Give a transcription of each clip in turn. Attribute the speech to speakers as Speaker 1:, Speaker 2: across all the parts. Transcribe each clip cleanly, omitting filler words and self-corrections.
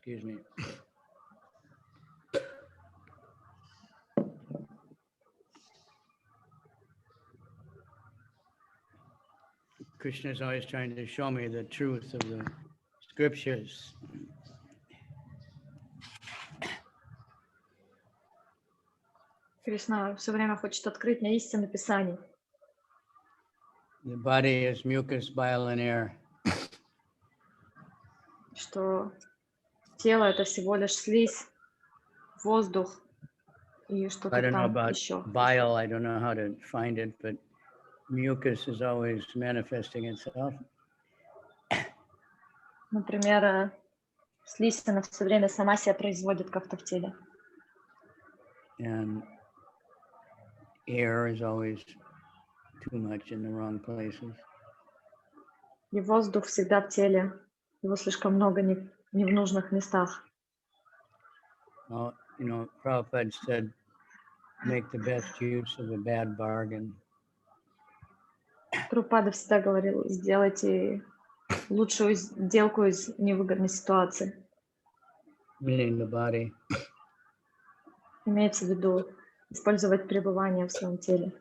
Speaker 1: Excuse me. Krishna is always trying to show me the truth of the scriptures.
Speaker 2: Кришна все время хочет открыть мне истину Писаний.
Speaker 1: The body is mucus, bile, and air.
Speaker 2: Что тело это всего лишь слизь, воздух и
Speaker 1: I
Speaker 2: что-то
Speaker 1: don't know
Speaker 2: там
Speaker 1: about
Speaker 2: еще.
Speaker 1: bile. I don't know how to find it, but mucus is always manifesting itself.
Speaker 2: Например, слизь она все время сама себя производит как-то в теле.
Speaker 1: And air is always too much in the wrong places.
Speaker 2: И воздух всегда в теле. Его слишком много не в нужных местах.
Speaker 1: Well, you know, Prabhupada said, make the best use of a bad bargain.
Speaker 2: Прабхупада всегда говорил, сделайте лучшую сделку из невыгодной ситуации.
Speaker 1: Meaning the body.
Speaker 2: Имеется в виду использовать пребывание в своем теле.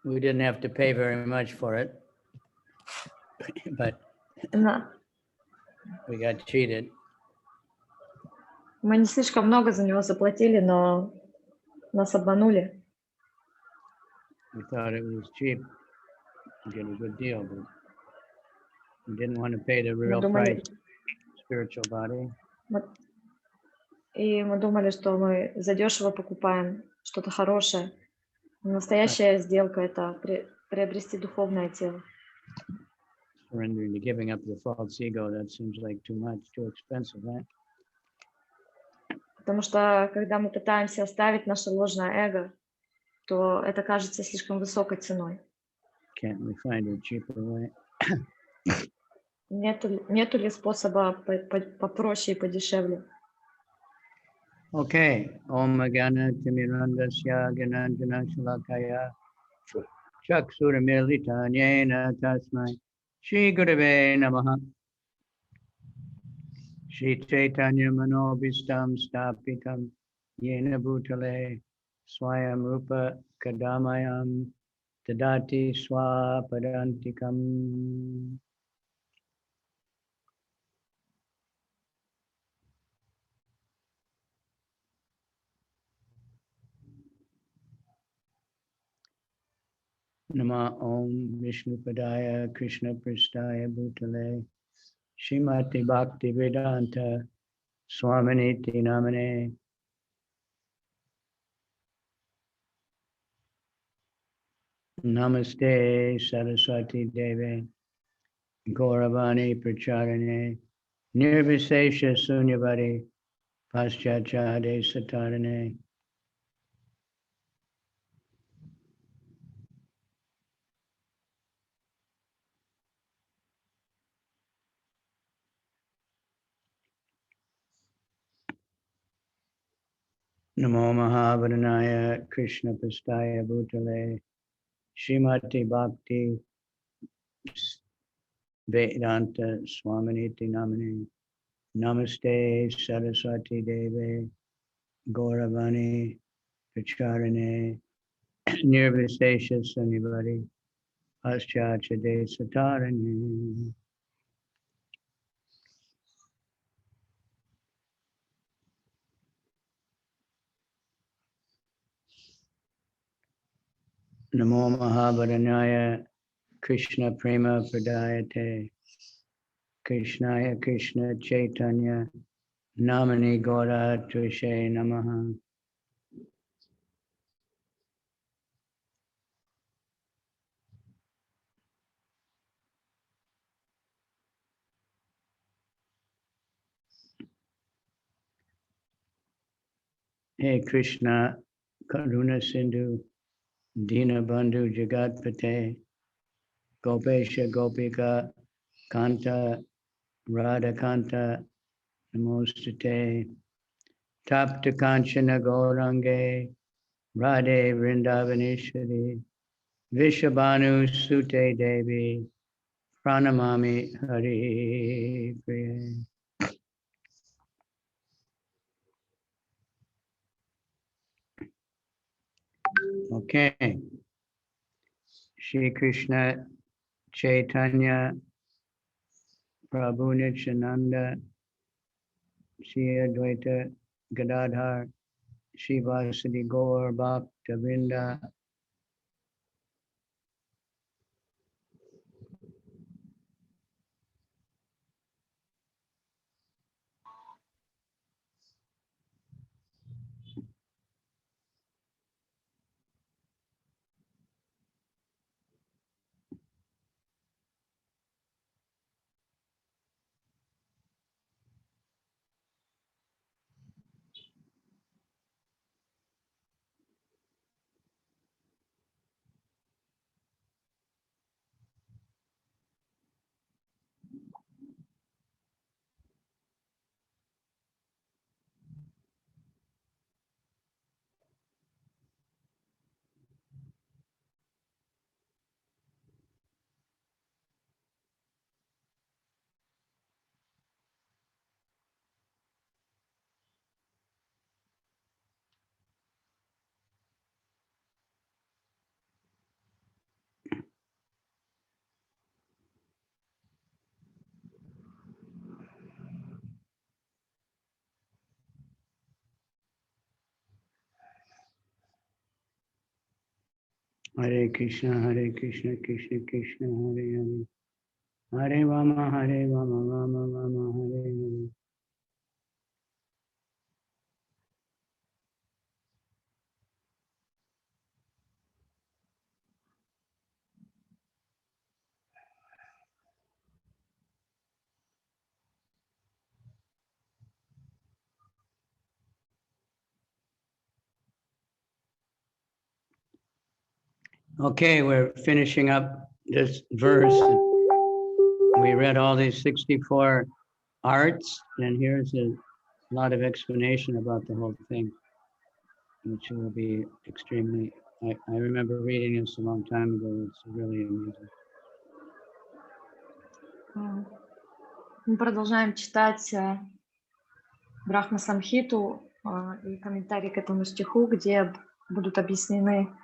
Speaker 1: We didn't have to pay very much for it, but we got cheated.
Speaker 2: Мы не слишком много за него заплатили, но нас обманули.
Speaker 1: We thought it was cheap to get a good deal, but we didn't want to pay the real price, spiritual body.
Speaker 2: И мы думали, что мы задешево покупаем что-то хорошее. Настоящая сделка – это приобрести духовное тело.
Speaker 1: Surrendering to giving up the false ego, that seems like too much, too expensive, right?
Speaker 2: Потому что, когда мы пытаемся оставить наше ложное эго, то это кажется слишком высокой ценой.
Speaker 1: Can't we find a cheaper way?
Speaker 2: Нету ли способа попроще и подешевле?
Speaker 1: Okay. Om Gana Timirandasya Gananjana Shalakaya Chakshura Milita Nyena Tasmai Shri Gurave Namaha Shri Chaitanya Manobhistam Stapitam Yena Bhutale Swayam Rupa Kadamayam Tadati Swapadantikam. Nama Om Vishnu Padaya Krishna Pristaya Bhutale Shrimati Bhakti Vedanta Swaminiti Namane Namaste Saraswati Deve Gauravani Pracharane Nirvisesha Sunyavadi Paschachade Satarane. Namo Mahavadhanaya Krishna Pastaya Bhutale Shrimati Bhakti Vedanta Swaminiti Namane Namaste Saraswati Deve Gauravani Pracharane Nirvisesha Sunyavadi Paschachade Satarane. Namo Mahavadhanaya Krishna Prema Pradayate Krishnaya Krishna Chaitanya Namani Gaura Trishe Namaha. Hey Krishna Karuna Sindhu Dina Bandhu Jagatpate Gopesha Gopika Kanta Radha Kanta Namostate Tapta Kanchana Gaurange Radhe Vrindavaneshwari Vishabhanu Sute Devi Pranamami Hari Priya. Okay. Shri Krishna Chaitanya Prabhu Nityananda Shri Advaita Gadadhar Shri Vasadi Gaur Bhakta Vrinda. Hare Krishna, Krishna Krishna, Hare Hare. Hare Rama, Rama Rama, Hare Hare. Okay, we're finishing up this verse. We read all these 64 arts, and here's a lot of explanation about the whole thing, which will be extremely, I remember reading this a long time ago. It's really amazing.
Speaker 2: Мы продолжаем читать Брахма Самхиту и комментарий к этому стиху, где будут объяснены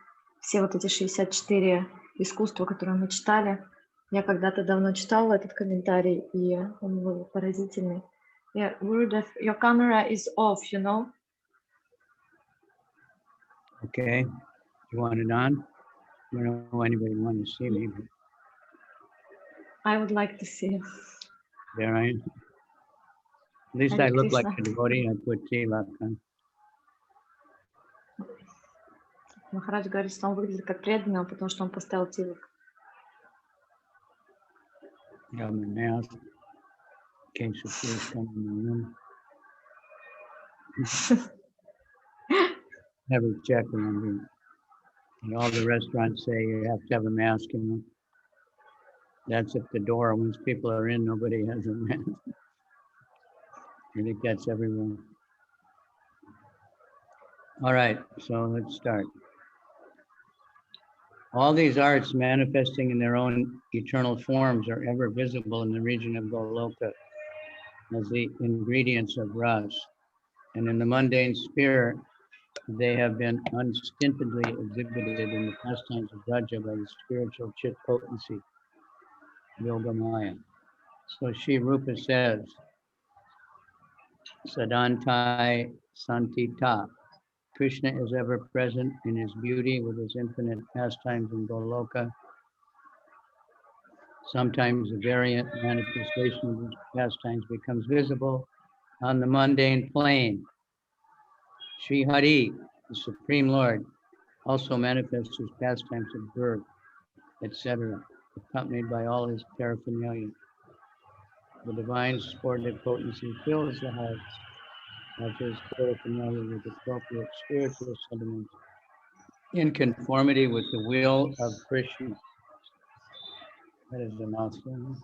Speaker 2: все вот эти 64 искусства, которые мы читали. Я когда-то давно читала этот комментарий, и он был поразительный. Yeah, Gurudev, your camera is off, you know?
Speaker 1: Okay, you want it on? I don't know anybody want to see me. But
Speaker 2: I would like to see you.
Speaker 1: there I am. At least
Speaker 2: Hare
Speaker 1: I look like
Speaker 2: Krishna.
Speaker 1: a devotee. I put tilak on.
Speaker 2: Махарадж говорит, что он выглядит как преданный, потому что он поставил тилак.
Speaker 1: Got my mask. In case of please come in the room. Never check them. And all the restaurants say you have to have a mask in them. That's at the door. Once people are in, nobody has a mask. And it gets everyone. All right, so let's start. All these arts manifesting in their own eternal forms are ever visible in the region of Goloka as the ingredients of ras. And in the mundane sphere, they have been unstintedly exhibited in the pastimes of Raja by the spiritual chit potency, Yoga Maya. So Sri Rupa says, Sadantai Santita. Krishna is ever present in his beauty with his infinite pastimes in Goloka. Sometimes a variant manifestation of his pastimes becomes visible on the mundane plane. Sri Hari, the Supreme Lord, also manifests his pastimes of birth, etc., accompanied by all his paraphernalia. The divine sportive potency fills the hearts of his paraphernalia with appropriate spiritual sentiments in conformity with the will of Krishna. That is the mouthful.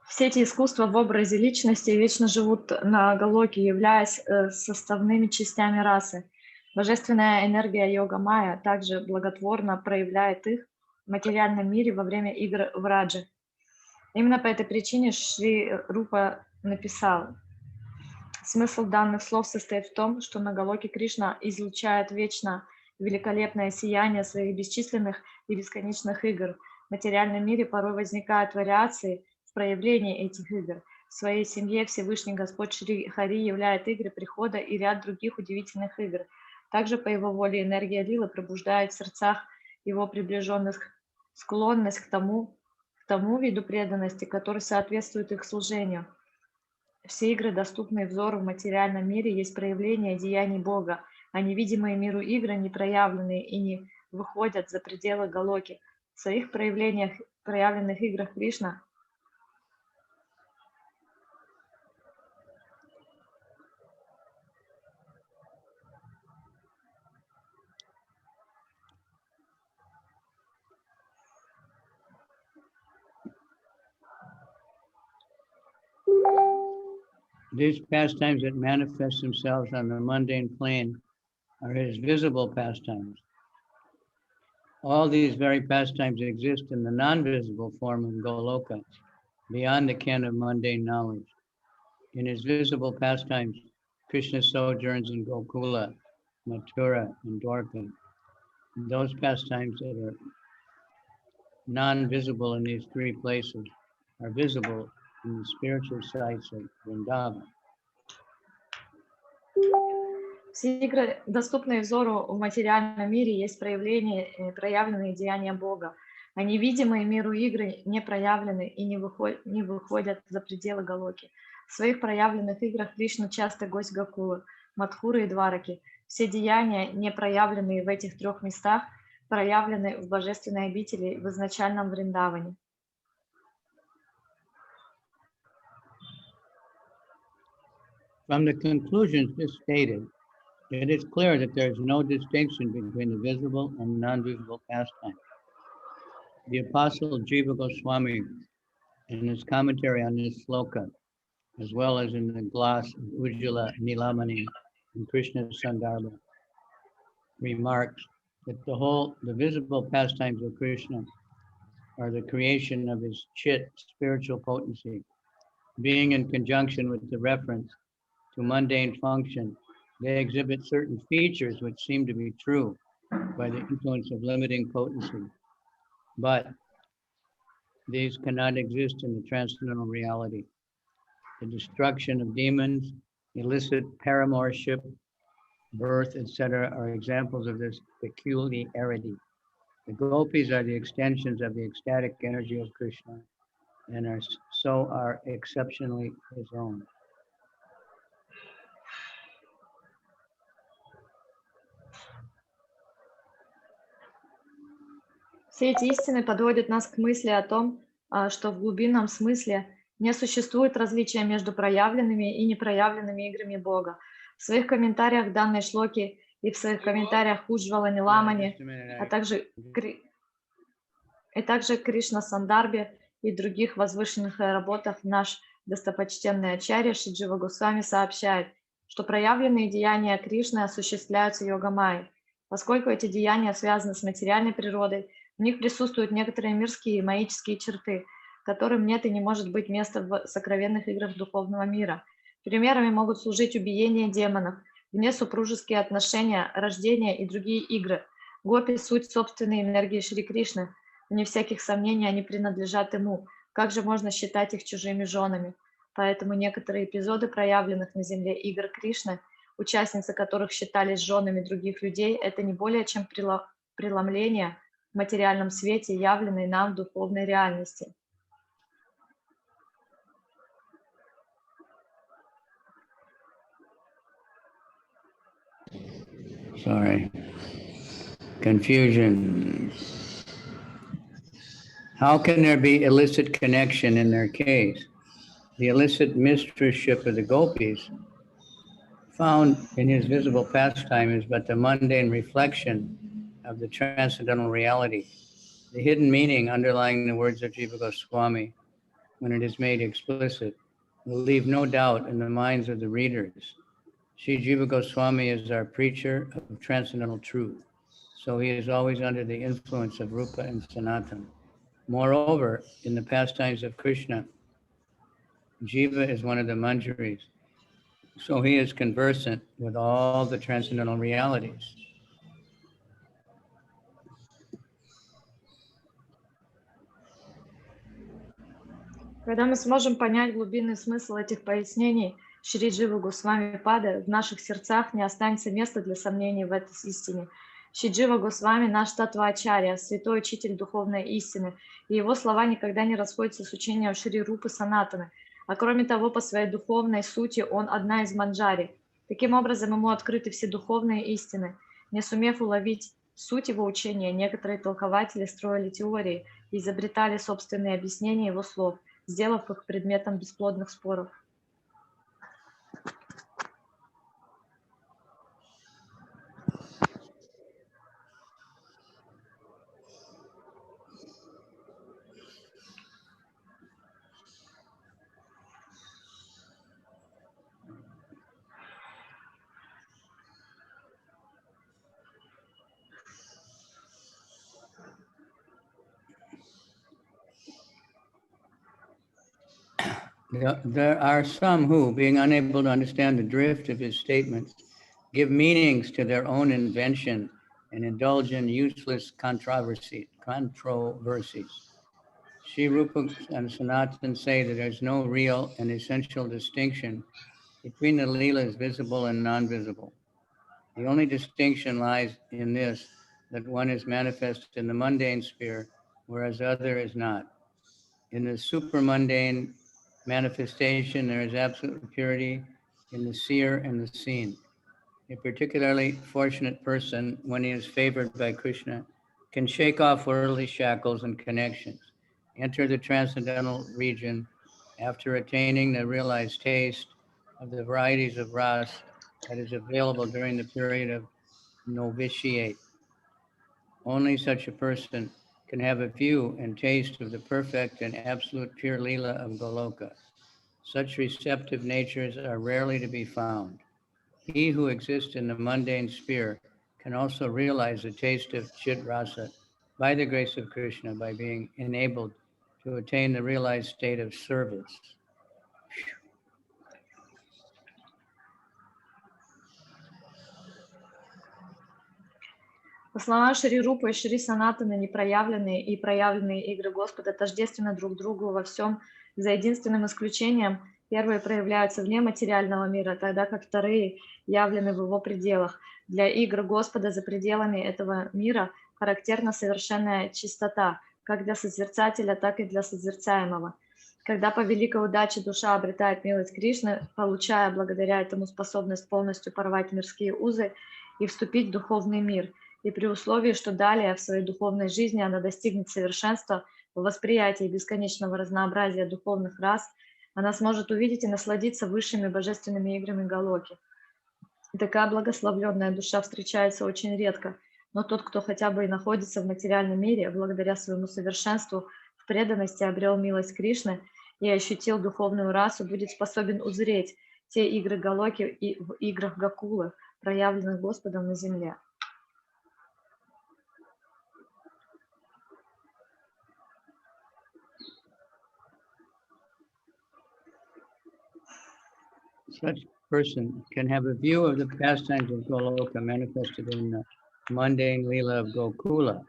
Speaker 2: Все эти искусства в образе личности вечно живут на Галоке, являясь составными частями расы. Божественная энергия йога-майя также благотворно проявляет их в материальном мире во время игр в Радже. Именно по этой причине Шри Рупа написал: Смысл данных слов состоит в том, что на Галоке Кришна излучает вечно великолепное сияние своих бесчисленных и бесконечных игр. В материальном мире порой возникают вариации в проявлении этих игр. В своей семье Всевышний Господь Шри Хари являет игры прихода и ряд других удивительных игр. Также по его воле энергия лилы пробуждает в сердцах его приближенных склонность к тому виду преданности, который соответствует их служению. Все игры, доступные взору в материальном мире, есть проявление деяний Бога, а невидимые миру игры не проявленные и не выходят за пределы Галоки. В своих проявленных играх Кришна
Speaker 1: These pastimes that manifest themselves on the mundane plane are his visible pastimes. All these very pastimes exist in the non-visible form of Goloka, beyond the ken of mundane knowledge. In his visible pastimes, Krishna sojourns in Gokula, Mathura, and Dwarka. Those pastimes that are non-visible in these three places are visible in the spiritual sites of Vrindavan.
Speaker 2: Все игры, доступные взору в материальном мире, есть проявленные деяния Бога. А невидимые миру игры не проявлены и не выходят за пределы Галоки. В своих проявленных играх Кришна часто гость Гокулы, Мадхуры и Двараки. Все деяния, не проявленные в этих трех местах, проявлены в божественной обители в изначальном Вриндаване.
Speaker 1: From the conclusions just stated, it is clear that there is no distinction between the visible and non-visible pastimes. The Apostle Jiva Goswami, in his commentary on this sloka, as well as in the gloss of Ujjala Nilamani and Krishna Sandarbha, remarks that the visible pastimes of Krishna are the creation of his chit, spiritual potency, being in conjunction with the reference to mundane function. They exhibit certain features which seem to be true by the influence of limiting potency, but these cannot exist in the transcendental reality. The destruction of demons, illicit paramourship, birth, etc. are examples of this peculiarity. The gopis are the extensions of the ecstatic energy of Krishna and are exceptionally his own.
Speaker 2: Все эти истины подводят нас к мысли о том, что в глубинном смысле не существует различия между проявленными и непроявленными играми Бога. В своих комментариях данной шлоки и в своих комментариях Уджвала Ниламани, а также Кришна Сандарбе и других возвышенных работах наш достопочтенный ачарья Шри Джива Госвами сообщает, что проявленные деяния Кришны осуществляются йогамайей. Поскольку эти деяния связаны с материальной природой, в них присутствуют некоторые мирские и маические черты, которым нет и не может быть места в сокровенных играх духовного мира. Примерами могут служить убиение демонов, внесупружеские отношения, рождение и другие игры. Гопи – суть собственной энергии Шри Кришны. Вне всяких сомнений они принадлежат ему. Как же можно считать их чужими женами? Поэтому некоторые эпизоды проявленных на земле игр Кришны, участницы которых считались женами других людей, это не более чем преломление в материальном свете, явленной нам в духовной реальности.
Speaker 1: Sorry. Confusion. How can there be illicit connection in their case? The illicit mistressship of the gopis found in his visible pastime is but the mundane reflection of the transcendental reality. The hidden meaning underlying the words of Jiva Goswami, when it is made explicit, will leave no doubt in the minds of the readers. Sri Jiva Goswami is our preacher of transcendental truth, so he is always under the influence of Rupa and Sanatana. Moreover, in the pastimes of Krishna, Jiva is one of the manjaris, So he is conversant with all the transcendental realities.
Speaker 2: Когда мы сможем понять глубинный смысл этих пояснений Шри Дживы Госвами Пада, в наших сердцах не останется места для сомнений в этой истине. Шри Джива Госвами наш Татвачарья, святой учитель духовной истины, и его слова никогда не расходятся с учением Шри Рупы Санатаны, а кроме того, по своей духовной сути он одна из манджари. Таким образом, ему открыты все духовные истины. Не сумев уловить суть его учения, некоторые толкователи строили теории и изобретали собственные объяснения его слов, сделав их предметом бесплодных споров.
Speaker 1: There are some who, being unable to understand the drift of his statements, give meanings to their own invention and indulge in useless controversies. Sri Rupa and Sanatan say that there's no real and essential distinction between the Leelas visible and non-visible. The only distinction lies in this, that one is manifest in the mundane sphere, whereas the other is not. In the supermundane manifestation, there is absolute purity in the seer and the seen. A particularly fortunate person, when he is favored by Krishna, can shake off worldly shackles and connections, enter the transcendental region after attaining the realized taste of the varieties of ras that is available during the period of novitiate. Only such a person can have a view and taste of the perfect and absolute pure Leela of Goloka. Such receptive natures are rarely to be found. He who exists in the mundane sphere can also realize the taste of Chit Rasa by the grace of Krishna, by being enabled to attain the realized state of service.
Speaker 2: По словам Шри Рупы и Шри Санатаны, непроявленные и проявленные игры Господа тождественны друг другу во всем, за единственным исключением. Первые проявляются вне материального мира, тогда как вторые явлены в его пределах. Для игр Господа за пределами этого мира характерна совершенная чистота, как для созерцателя, так и для созерцаемого. Когда по великой удаче душа обретает милость Кришны, получая благодаря этому способность полностью порвать мирские узы и вступить в духовный мир, и при условии, что далее в своей духовной жизни она достигнет совершенства в восприятии бесконечного разнообразия духовных рас, она сможет увидеть и насладиться высшими божественными играми Галоки. Такая благословленная душа встречается очень редко, но тот, кто хотя бы и находится в материальном мире, благодаря своему совершенству в преданности обрел милость Кришны и ощутил духовную расу, будет способен узреть те игры Галоки и в играх Гакулы, проявленных Господом на земле.
Speaker 1: Such person can have a view of the pastimes of Goloka manifested in the mundane Leela of Gokula.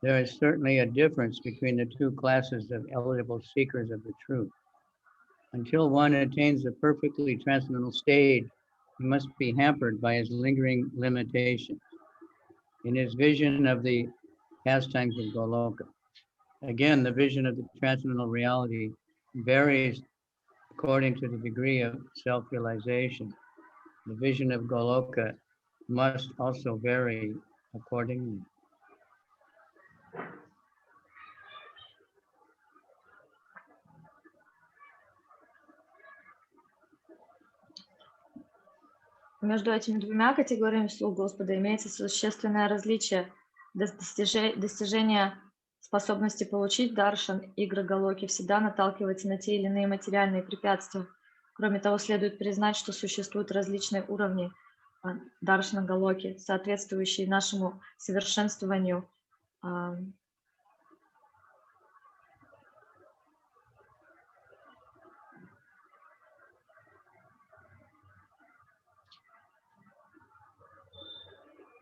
Speaker 1: There is certainly a difference between the two classes of eligible seekers of the truth. Until one attains the perfectly transcendental stage, he must be hampered by his lingering limitations in his vision of the pastimes of Goloka. Again, the vision of the transcendental reality varies according to the degree of self-realization. The vision of Goloka must also vary accordingly.
Speaker 2: Между этими двумя категориями слуг Господа имеется существенное различие. Достижение способности получить даршан, игры Галоки, всегда наталкивается на те или иные материальные препятствия. Кроме того, следует признать, что существуют различные уровни даршана Галоки, соответствующие нашему совершенствованию.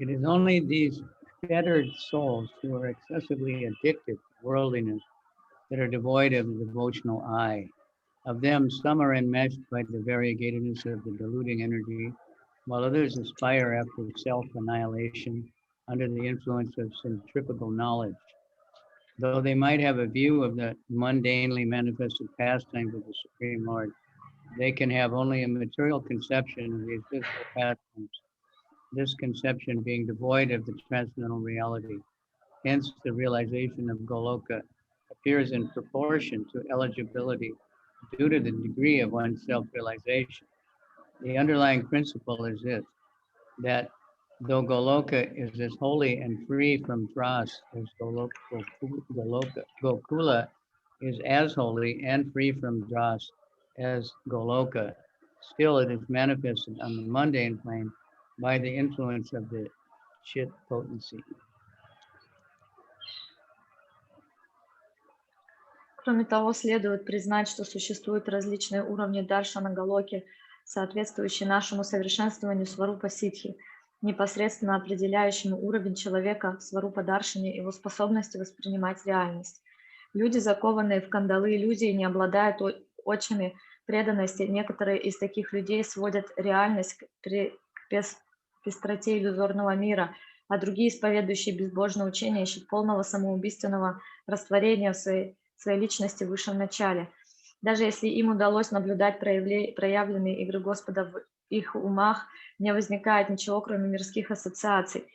Speaker 1: It is only these fettered souls who are excessively addicted to worldliness that are devoid of the devotional eye. Of them, some are enmeshed by the variegatedness of the deluding energy, while others aspire after self-annihilation under the influence of centrifugal knowledge. Though they might have a view of the mundanely manifested pastimes of the Supreme Lord, they can have only a material conception of these physical pastimes, this conception being devoid of the transcendental reality. Hence, the realization of Goloka appears in proportion to eligibility due to the degree of one's self-realization. The underlying principle is this, that though Goloka is as holy and free from dross as Gokula is as holy and free from dross as Goloka, still it is manifested on the mundane plane by the influence of the Chit potency.
Speaker 2: Кроме того, следует признать, что существуют различные уровни даршана галоки, соответствующие нашему совершенствованию сварупа ситхи, непосредственно определяющему уровень человека в сварупа даршане, его способности воспринимать реальность. Люди, закованные в кандалы иллюзий, не обладают очами преданности. Некоторые из таких людей сводят реальность к пестроте иллюзорного мира, а другие, исповедующие безбожное учение, ищут полного самоубийственного растворения в своей личности в высшем начале. Даже если им удалось наблюдать проявленные игры Господа в их умах, не возникает ничего, кроме мирских ассоциаций,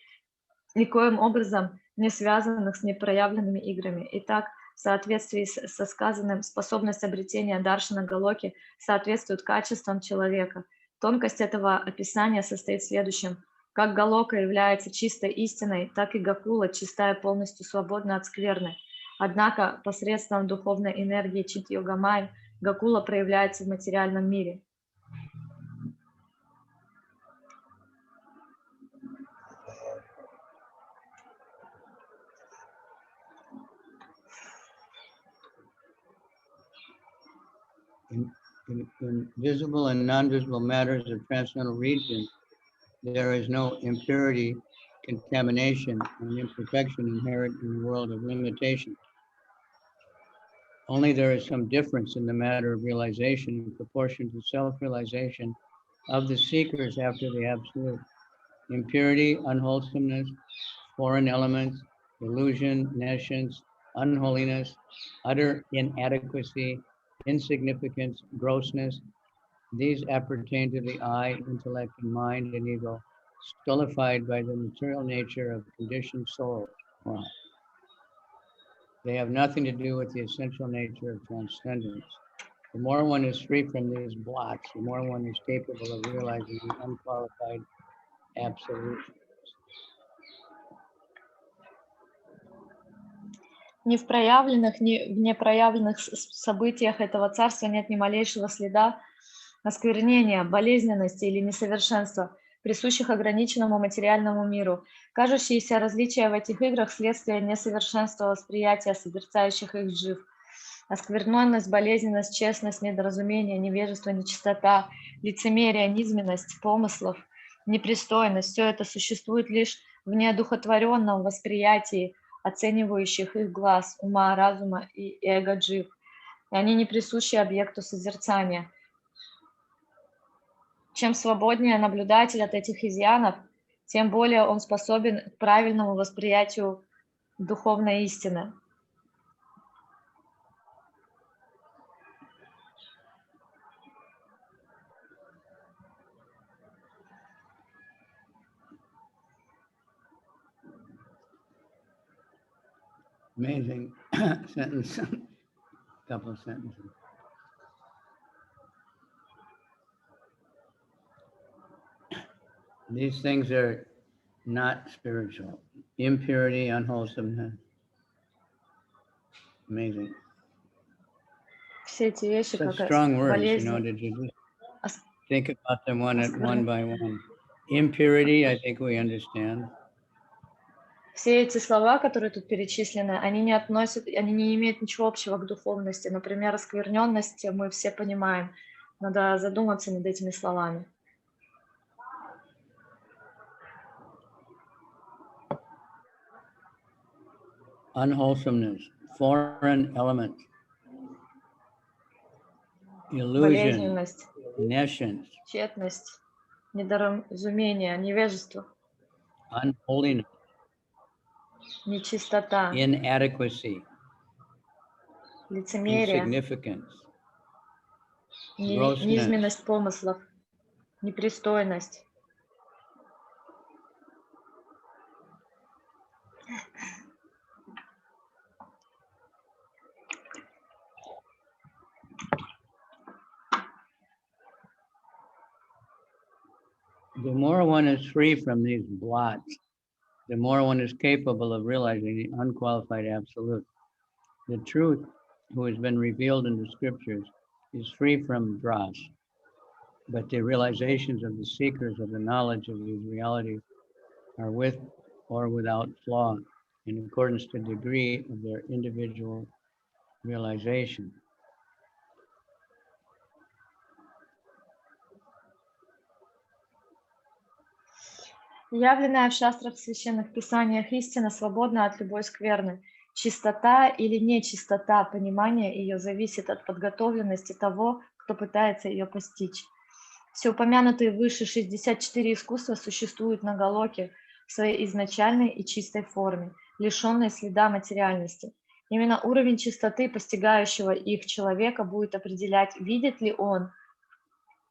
Speaker 2: никоим образом не связанных с непроявленными играми. Итак, в соответствии со сказанным, способность обретения даршана галоки соответствует качествам человека. Тонкость этого описания состоит в следующем. Как галока является чистой истиной, так и гакула, чистая, полностью свободна от скверны. Однако посредством духовной энергии чит-йога-майя гакула проявляется в материальном мире.
Speaker 1: In visible and non-visible matters of transcendental region, there is no impurity, contamination, and imperfection inherent in the world of limitation. Only there is some difference in the matter of realization in proportion to self-realization of the seekers after the absolute. Impurity, unwholesomeness, foreign elements, illusion, nescience, unholiness, utter inadequacy, insignificance, grossness, these appertain to the eye, intellect, and mind and ego, stultified by the material nature of conditioned souls. Wow. They have nothing to do with the essential nature of transcendence. The more one is free from these blocks, the more one is capable of realizing the unqualified absolute.
Speaker 2: Ни в проявленных, ни в непроявленных событиях этого царства нет ни малейшего следа осквернения, болезненности или несовершенства, присущих ограниченному материальному миру. Кажущиеся различия в этих играх – следствие несовершенства восприятия созерцающих их джив. Оскверненность, болезненность, честность, недоразумение, невежество, нечистота, лицемерие, низменность помыслов, непристойность – все это существует лишь в неодухотворенном восприятии оценивающих их глаз, ума, разума и эго-джив. И они не присущи объекту созерцания. Чем свободнее наблюдатель от этих изъянов, тем более он способен к правильному восприятию духовной истины.
Speaker 1: Amazing sentence, couple of sentences. These things are not spiritual. Impurity, unwholesomeness. Amazing.
Speaker 2: Все эти вещи,
Speaker 1: Such
Speaker 2: как
Speaker 1: strong words, you know,
Speaker 2: болезнь.
Speaker 1: did you just think about them one by one? Impurity, I think we understand.
Speaker 2: Все эти слова, которые тут перечислены, они не имеют ничего общего к духовности. Например, оскверненность мы все понимаем. Надо задуматься над этими словами.
Speaker 1: unwholesomeness, foreign element, illusion,
Speaker 2: болезненность,
Speaker 1: nescience,
Speaker 2: тщетность, недоразумение, невежество,
Speaker 1: unholiness,
Speaker 2: нечистота,
Speaker 1: inadequacy,
Speaker 2: лицемерие,
Speaker 1: insignificance,
Speaker 2: низменность помыслов, непристойность.
Speaker 1: The more one is free from these blots, the more one is capable of realizing the unqualified absolute. The truth, who has been revealed in the scriptures, is free from dross, but the realizations of the seekers of the knowledge of these realities are with or without flaw, in accordance to the degree of their individual realization.
Speaker 2: Явленная в шастрах священных писаниях истина свободна от любой скверны. Чистота или нечистота понимания ее зависит от подготовленности того, кто пытается ее постичь. Все упомянутые выше 64 искусства существуют на Галоке в своей изначальной и чистой форме, лишенной следа материальности. Именно уровень чистоты постигающего их человека будет определять, видит ли он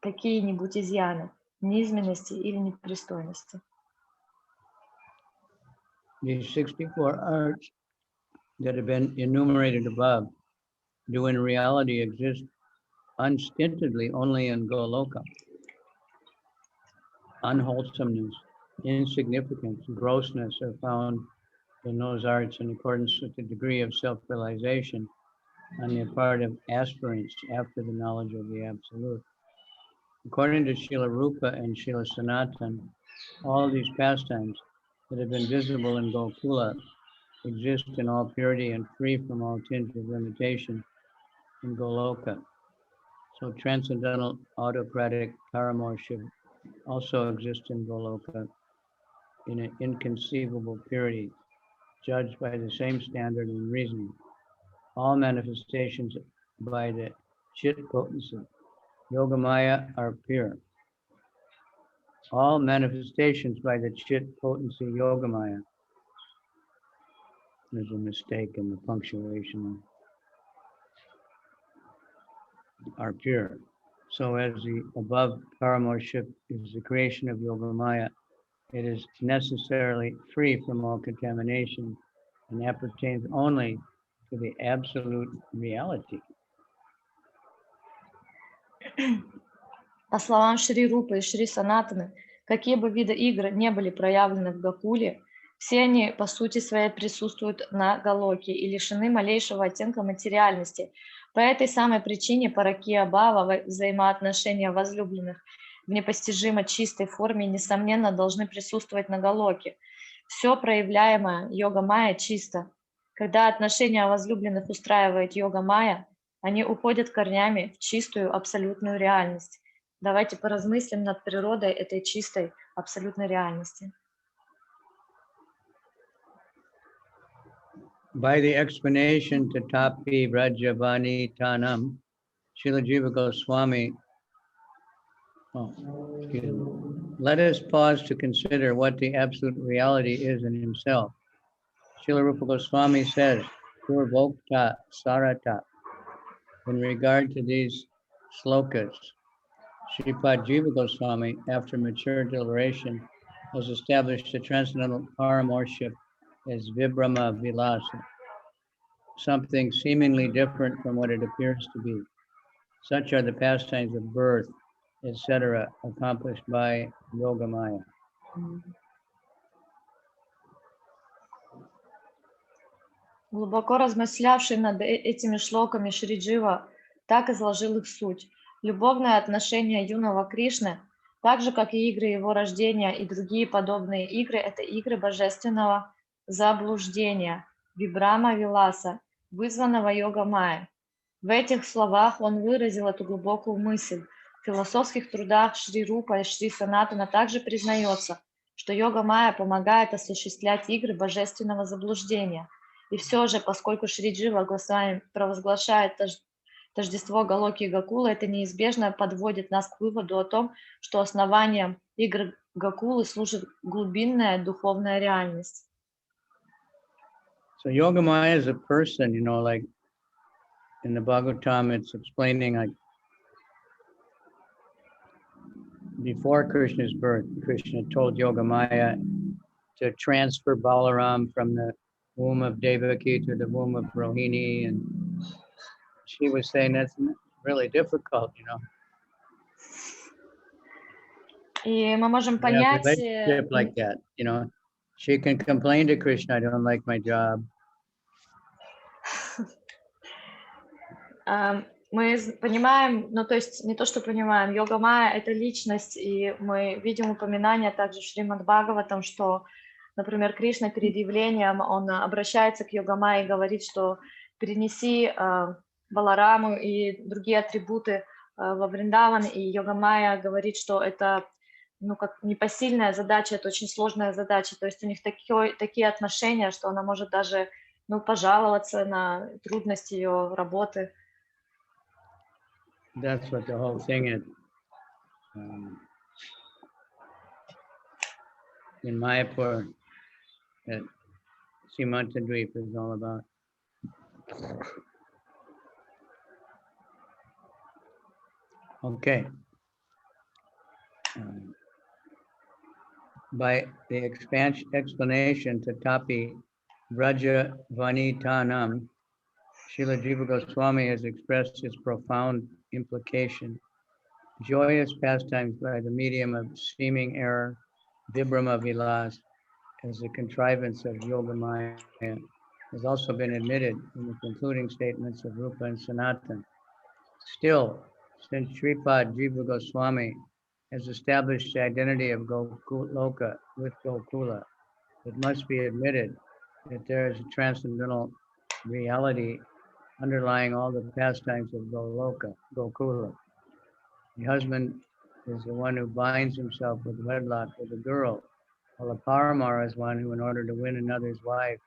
Speaker 2: какие-нибудь изъяны, низменности или непристойности.
Speaker 1: These 64 arts that have been enumerated above do in reality exist unstintedly only in Goloka. Unwholesomeness, insignificance, grossness are found in those arts in accordance with the degree of self-realization on the part of aspirants after the knowledge of the Absolute. According to Srila Rupa and Srila Sanatana, all these pastimes that have been visible in Gokula exist in all purity and free from all tinge of limitation in Goloka. So transcendental autocratic paramorship also exists in Goloka in an inconceivable purity, judged by the same standard and reasoning. All manifestations by the Chit potency, Yogamaya, are pure. All manifestations by the Chit potency, Yogamaya. There's a mistake in the punctuation. Are pure. So as the above paramorship is the creation of Yogamaya, it is necessarily free from all contamination and appertains only to the absolute reality.
Speaker 2: По словам Шри Рупы и Шри Санатаны, какие бы виды игр не были проявлены в Гакуле, все они по сути своей присутствуют на Галоке и лишены малейшего оттенка материальности. По этой самой причине паракия бхава, взаимоотношения возлюбленных в непостижимо чистой форме, несомненно, должны присутствовать на Галоке. Все проявляемое йога-майя чисто. Когда отношения возлюбленных устраивает йога-майя, они уходят корнями в чистую абсолютную реальность. Давайте поразмыслим над природой этой чистой абсолютной реальности.
Speaker 1: By the explanation to Tapi Vrajavani Tanam, Srila Jiva Goswami, let us pause to consider what the absolute reality is in himself. Srila Rupa Goswami says, Purvokta Sarata. In regard to these slokas, Sripad Jiva Goswami, after mature deliberation, has established a transcendental paramorship as Vibrahma Vilasa, something seemingly different from what it appears to be. Such are the pastimes of birth, etc., accomplished by Yogamaya.
Speaker 2: Глубоко размышлявший над этими шлоками Шри Джива так изложил их суть. Любовное отношение юного Кришны, так же, как и игры его рождения и другие подобные игры, это игры божественного заблуждения, Вибрама Виласа, вызванного йога-майя. В этих словах он выразил эту глубокую мысль. В философских трудах Шри Рупа и Шри Санатана также признается, что йога-майя помогает осуществлять игры божественного заблуждения. И все же, поскольку Шри Джива Госвами провозглашает тождество Галоки и Гакулы, это неизбежно подводит нас к выводу о том, что основанием игр Гакулы служит глубинная духовная реальность.
Speaker 1: So Yogamaya is a person, like in the Bhagavatam, it's explaining like before Krishna's birth, Krishna told Yogamaya to transfer Balaram from the womb of Devaki to the womb of Rohini, and she was saying that's really difficult,
Speaker 2: И мы можем
Speaker 1: have a
Speaker 2: понять,
Speaker 1: relationship like that, She can complain to Krishna, I don't like my job.
Speaker 2: мы понимаем, ну то есть не то, что понимаем, Йога Майя — это личность, и мы видим упоминание также в Шримад Бхагаватам, что, например, Кришна перед явлением, он обращается к Йога Майе и говорит, что перенеси Балараму и другие атрибуты во Вриндаван, и Йога Майя говорит, что это как непосильная задача, это очень сложная задача, то есть у них такие отношения, что она может даже пожаловаться на трудности ее работы.
Speaker 1: That's what the whole thing is. In Mayapur, that Simantadweep is all about. Okay. By the explanation to Tapi Vraja Vanitanam, Srila Jiva Goswami has expressed his profound implication. Joyous pastimes by the medium of seeming error, Vibrama Vilas, as the contrivance of Yoga Maya, has also been admitted in the concluding statements of Rupa and Sanatan. Still, since Sripad Jiva Goswami has established the identity of Goloka with Gokula, it must be admitted that there is a transcendental reality underlying all the pastimes of Gokula. The husband is the one who binds himself with wedlock with a girl, while a Paramara is one who, in order to win another's wife,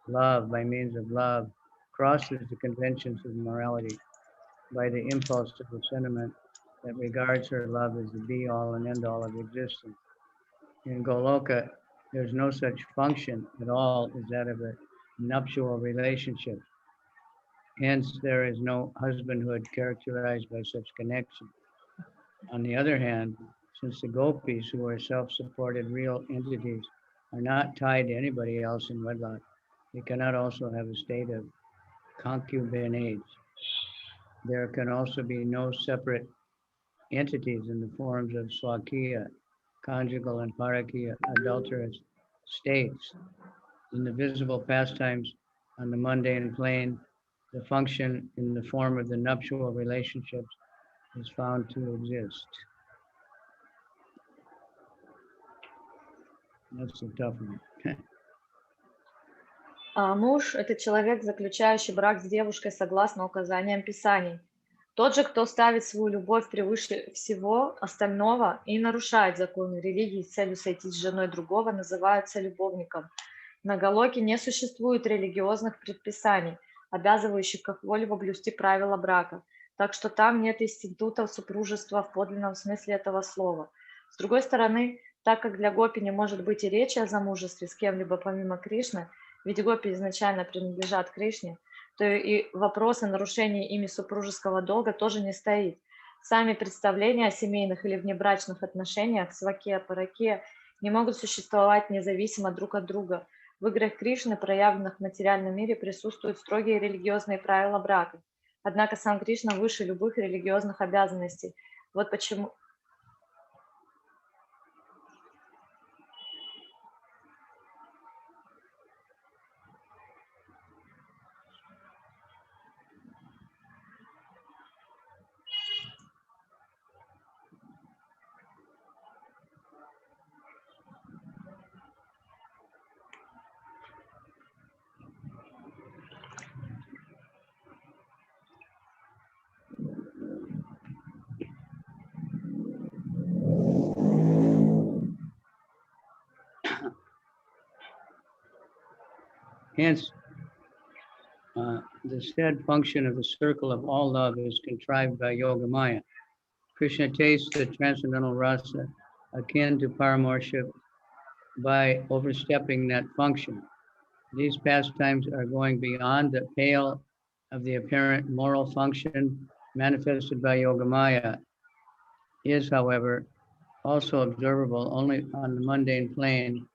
Speaker 1: love by means of love, crosses the conventions of morality by the impulse of the sentiment that regards her love as the be-all and end-all of existence. In Goloka, there's no such function at all as that of a nuptial relationship. Hence, there is no husbandhood characterized by such connection. On the other hand, since the gopis, who are self-supported real entities, are not tied to anybody else in wedlock, they cannot also have a state of concubinage. There can also be no separate entities in the forms of swakiya, conjugal and parakiya, adulterous states. In the visible pastimes on the mundane plane, the function in the form of the nuptial relationships is found to exist. That's a tough one.
Speaker 2: Муж — это человек, заключающий брак с девушкой согласно указаниям Писаний. Тот же, кто ставит свою любовь превыше всего остального и нарушает законы религии с целью сойтись с женой другого, называется любовником. На Галоке не существует религиозных предписаний, обязывающих кого-либо блюсти правила брака, так что там нет института супружества в подлинном смысле этого слова. С другой стороны, так как для гопи не может быть и речи о замужестве с кем-либо помимо Кришны, ведь гопи изначально принадлежат Кришне, то и вопрос о нарушении ими супружеского долга тоже не стоит. Сами представления о семейных или внебрачных отношениях, свакия, паракия, не могут существовать независимо друг от друга. В играх Кришны, проявленных в материальном мире, присутствуют строгие религиозные правила брака. Однако сам Кришна выше любых религиозных обязанностей. Вот почему...
Speaker 1: Hence, The said function of the circle of all love is contrived by Yogamaya. Krishna tastes the transcendental rasa akin to paramorship by overstepping that function. These pastimes are going beyond the pale of the apparent moral function manifested by Yogamaya, is, however, also observable only on the mundane plane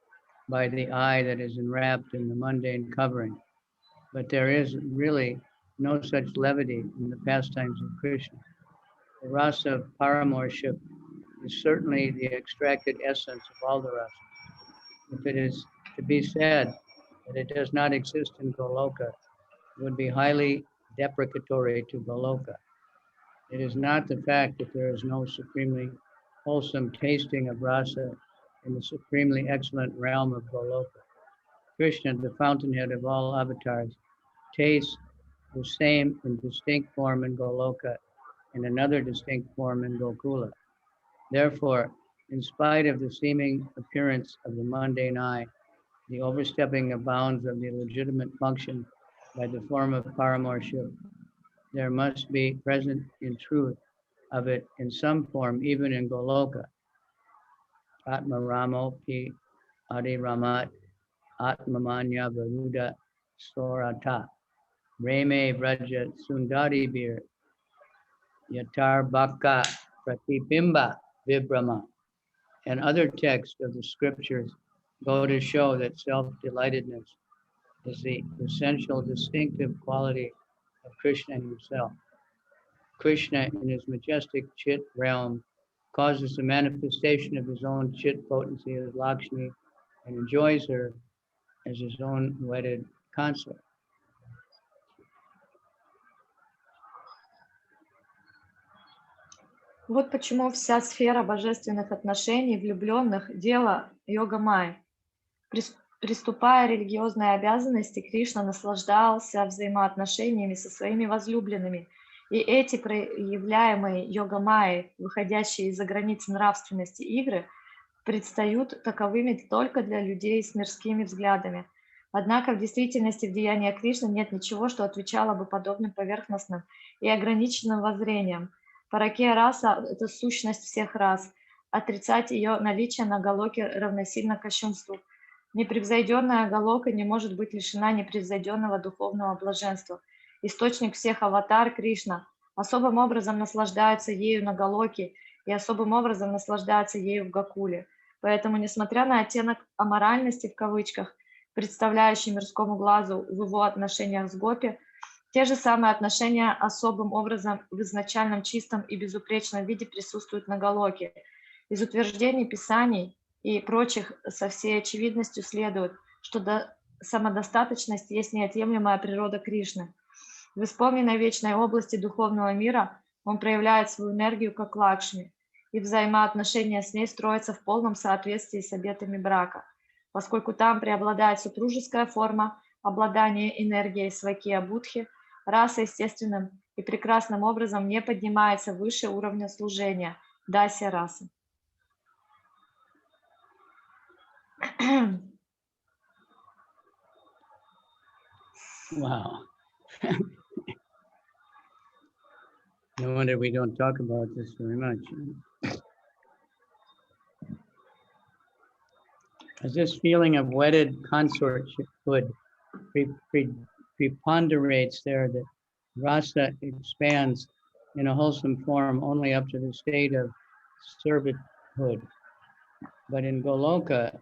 Speaker 1: by the eye that is enwrapped in the mundane covering. But there is really no such levity in the pastimes of Krishna. The rasa of paramorship is certainly the extracted essence of all the rasas. If it is to be said that it does not exist in Goloka, it would be highly deprecatory to Goloka. It is not the fact that there is no supremely wholesome tasting of rasa in the supremely excellent realm of Goloka. Krishna, the fountainhead of all avatars, tastes the same in distinct form in Goloka and another distinct form in Gokula. Therefore, in spite of the seeming appearance of the mundane eye, the overstepping of bounds of the legitimate function by the form of paramorship, there must be present in truth of it in some form, even in Goloka. Atma Ramo Pi Adi Ramat Atmamanya Varuda Sorata Reme Vraja Sundari Bir Yatar Bhakka Pratipimba Vibrama. And other texts of the scriptures go to show that self-delightedness is the essential distinctive quality of Krishna himself. Krishna, in his majestic Chit realm, causes the manifestation of his own Chit potency as Lakshmi and enjoys her as his own wedded consort.
Speaker 2: Вот почему вся сфера божественных отношений влюбленных – дело йога-майи. Приступая религиозные обязанности, Кришна наслаждался взаимоотношениями со своими возлюбленными, и эти проявляемые йога-майи, выходящие из-за границ нравственности игры, предстают таковыми только для людей с мирскими взглядами. Однако в действительности в деяниях Кришны нет ничего, что отвечало бы подобным поверхностным и ограниченным воззрениям. Паракея раса – это сущность всех рас. Отрицать ее наличие на Галоке равносильно кощунству. Непревзойденная Галока не может быть лишена непревзойденного духовного блаженства. Источник всех аватар Кришна особым образом наслаждается ею на Галоке и особым образом наслаждается ею в Гокуле. Поэтому, несмотря на оттенок аморальности в кавычках, представляющий мирскому глазу в его отношениях с Гопи, те же самые отношения особым образом в изначальном чистом и безупречном виде присутствуют на Галоке. Из утверждений Писаний и прочих со всей очевидностью следует, что самодостаточность есть неотъемлемая природа Кришны. В исполненной вечной области духовного мира он проявляет свою энергию как Лакшми, и взаимоотношения с ней строятся в полном соответствии с обетами брака, поскольку там преобладает супружеская форма обладания энергией свакия будхи, раса естественным и прекрасным образом не поднимается выше уровня служения дася расы.
Speaker 1: Wow. No wonder we don't talk about this very much. As this feeling of wedded consorthood preponderates there, that rasa expands in a wholesome form only up to the state of servitude. But in Goloka,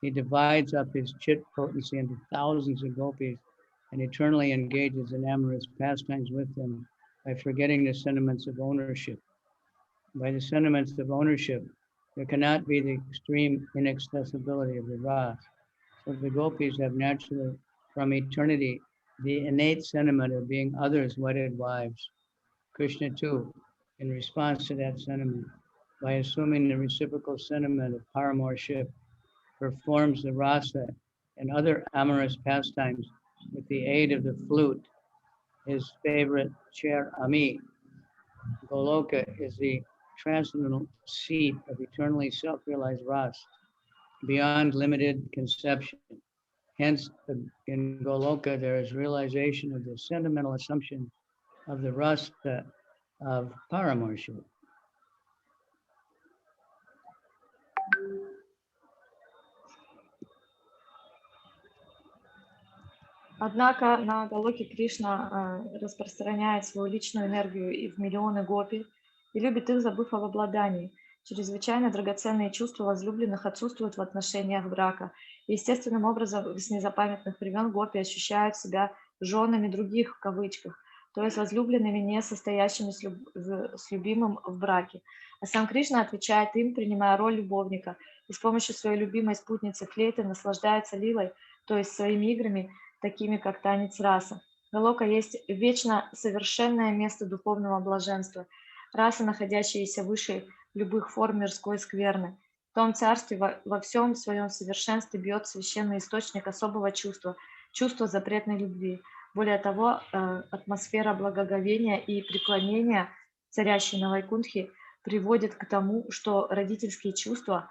Speaker 1: he divides up his chit potency into thousands of gopis and eternally engages in amorous pastimes with them by forgetting the sentiments of ownership. By the sentiments of ownership, there cannot be the extreme inaccessibility of the ras. So the gopis have naturally, from eternity, the innate sentiment of being others' wedded wives. Krishna too, in response to that sentiment, by assuming the reciprocal sentiment of paramorship, performs the rasa and other amorous pastimes with the aid of the flute, his favorite chair ami. Goloka is the transcendental seat of eternally self-realized ras, beyond limited conception. Hence, in Goloka, there is realization of the sentimental assumption of the rasa of paramorship.
Speaker 2: Однако на Галоке Кришна распространяет свою личную энергию и в миллионы гопи и любит их, забыв об обладании. Чрезвычайно драгоценные чувства возлюбленных отсутствуют в отношениях брака. И естественным образом с незапамятных времен гопи ощущают себя женами других, в кавычках, то есть возлюбленными, не состоящими с любимым в браке. А сам Кришна отвечает им, принимая роль любовника, и с помощью своей любимой спутницы флейты наслаждается лилой, то есть своими играми, такими как танец раса. Галока есть вечно совершенное место духовного блаженства, раса, находящаяся выше любых форм мирской скверны. В том царстве во всем своем совершенстве бьет священный источник особого чувства, чувство запретной любви. Более того, атмосфера благоговения и преклонения, царящей на Вайкунтхе, приводит к тому, что родительские чувства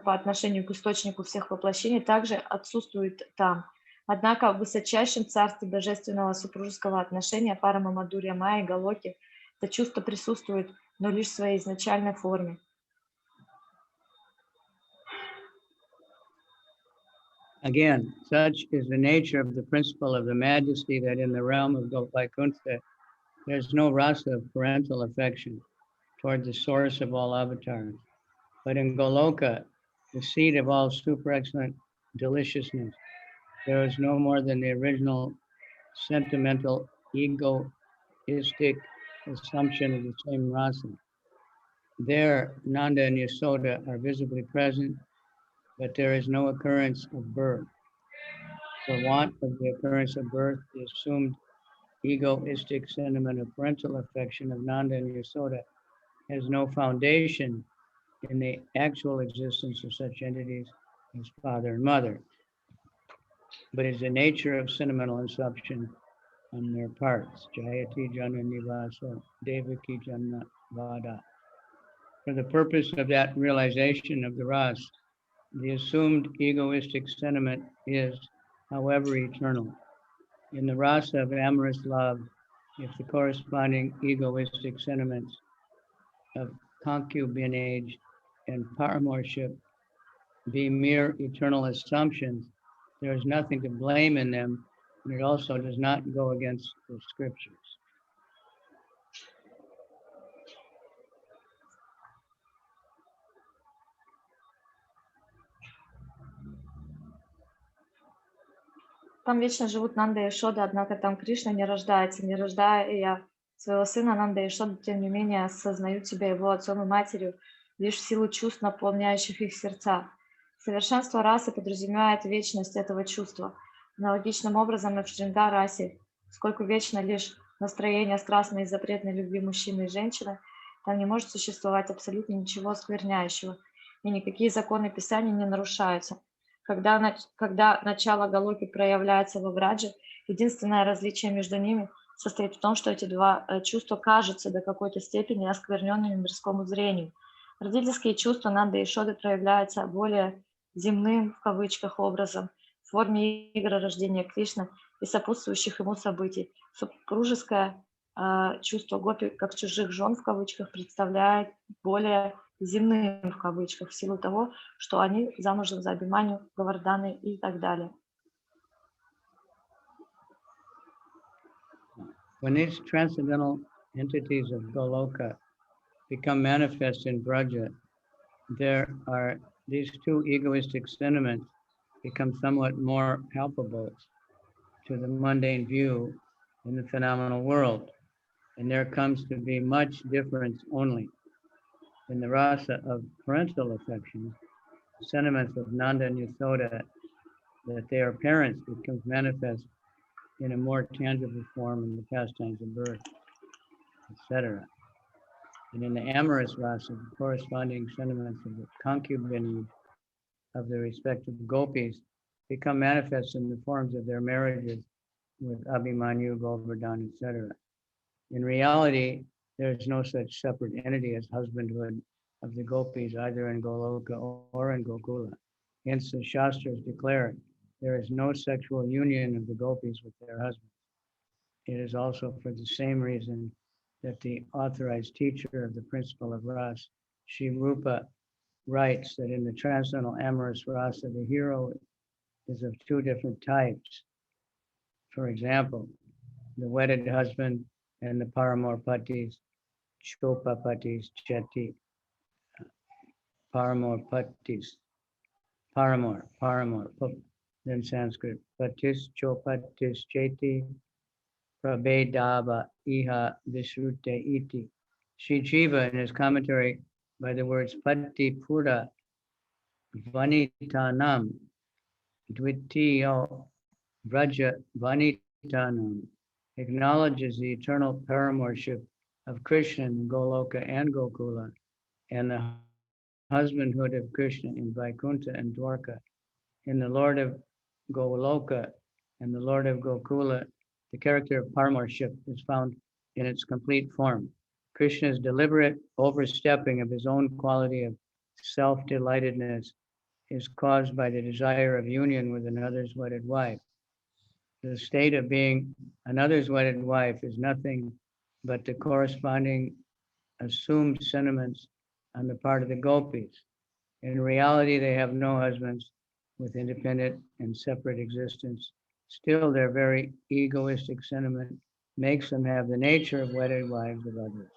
Speaker 2: по отношению к источнику всех воплощений также отсутствуют там. Однако в высочайшем царстве божественного супружеского отношения Парама Мадурья Майи Галоки это чувство присутствует, но лишь в своей изначальной форме.
Speaker 1: Again, such is the nature of the principle of the majesty that in the realm of Vaikuntha, there's no rasa of parental affection toward the source of all avatars. But in Goloka, the seat of all super excellent deliciousness, there is no more than the original sentimental egoistic assumption of the same rasa. There, Nanda and Yasoda are visibly present, but there is no occurrence of birth. For want of the occurrence of birth, the assumed egoistic sentiment of parental affection of Nanda and Yasoda has no foundation in the actual existence of such entities as father and mother, but is the nature of sentimental assumption on their parts. Jayati Jana Nivasa Devaki Jana Vada. For the purpose of that realization of the ras, the assumed egoistic sentiment is, however, eternal. In the rasa of amorous love, if the corresponding egoistic sentiments of concubinage and paramorship be mere eternal assumptions, there is nothing to blame in them, and it also does not go against the scriptures.
Speaker 2: Там вечно живут Нанда и Йошода, однако там Кришна не рождается. Не рождая своего сына, Нанда и Йошода, тем не менее, осознают себя его отцом и матерью лишь в силу чувств, наполняющих их сердца. Совершенство расы подразумевает вечность этого чувства. Аналогичным образом и в Шринга-расе, поскольку вечно лишь настроение страстной и запретной любви мужчины и женщины, там не может существовать абсолютно ничего оскверняющего, и никакие законы Писания не нарушаются. Когда начало Галоки проявляется во Врадже, единственное различие между ними состоит в том, что эти два чувства кажутся до какой-то степени оскверненными мирскому зрению. Родительские чувства Нанды и Йошоды проявляются более земным, в кавычках, образом, в форме игры рождения Кришны и сопутствующих ему событий. Супружеское чувство гопи, как чужих жен, в кавычках, представляет более земным, в кавычках, в силу того, что они замужем за Абхиманью, Говардханой и так далее.
Speaker 1: When these transcendental entities of Goloka become manifest in Braja, there are these two egoistic sentiments become somewhat more palpable to the mundane view in the phenomenal world, and there comes to be much difference only. In the rasa of parental affection, the sentiments of Nanda and Yasoda that they are parents becomes manifest in a more tangible form in the pastimes of birth, etc. And in the amorous rasa, the corresponding sentiments of the concubinage of the respective gopis become manifest in the forms of their marriages with Abhimanyu, Govardhan, etc. In reality, there is no such separate entity as husbandhood of the gopis either in Goloka or in Gokula. Hence, the Shastras declare there is no sexual union of the gopis with their husbands. It is also for the same reason that the authorized teacher of the principle of Ras, Sri Rupa, writes that in the transcendental amorous rasa, the hero is of two different types. For example, the wedded husband and the paramour patis, chopa patis, cheti, paramour patis, paramour, then Sanskrit, patis, chopatis, cheti, prabedava, iha, visrute, iti. Sri Jiva, in his commentary by the words patti pura vanitanam dvitiyo vraja vanitanam, acknowledges the eternal paramourship of Krishna in Goloka and Gokula, and the husbandhood of Krishna in Vaikuntha and Dwarka. In the Lord of Goloka and the Lord of Gokula, the character of paramourship is found in its complete form. Krishna's deliberate overstepping of his own quality of self-delightedness is caused by the desire of union with another's wedded wife. The state of being another's wedded wife is nothing but the corresponding assumed sentiments on the part of the gopis. In reality, they have no husbands with independent and separate existence. Still, their very egoistic sentiment makes them have the nature of wedded wives of others.